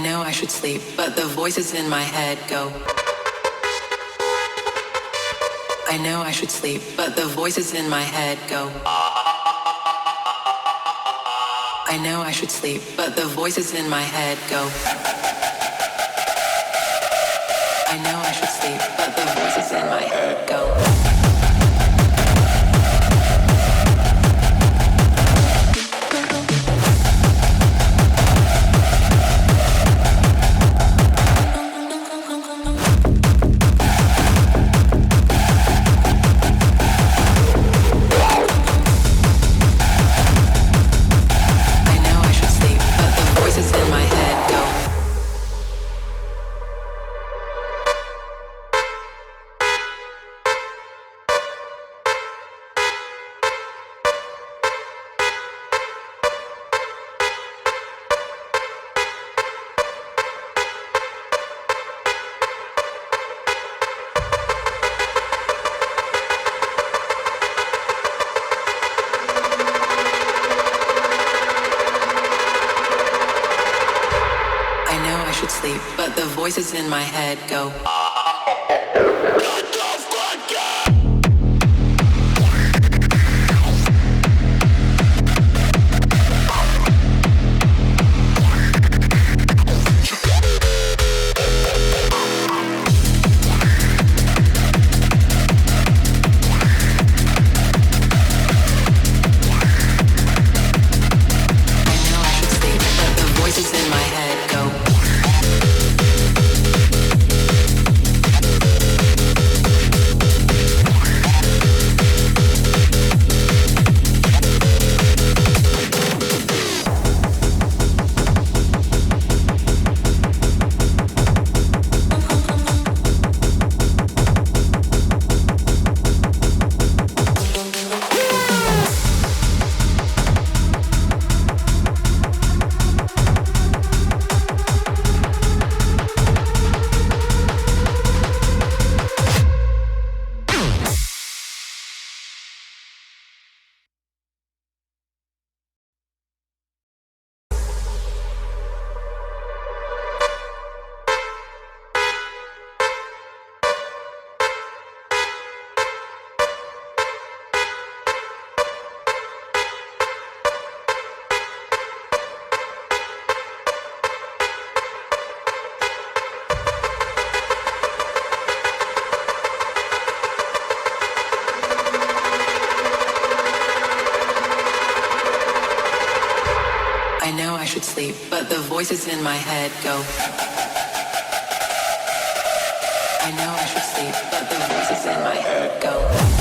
know I should sleep, but the voices in my head go. I know I should sleep, but the voices in my head go. I know I should sleep, but the voices in my head go. I know I should sleep, but the voices in my head go. Sleep, but the voices in my head go. I know I should sleep, but the voices in my head go. I know I should sleep, but the voices in my head go.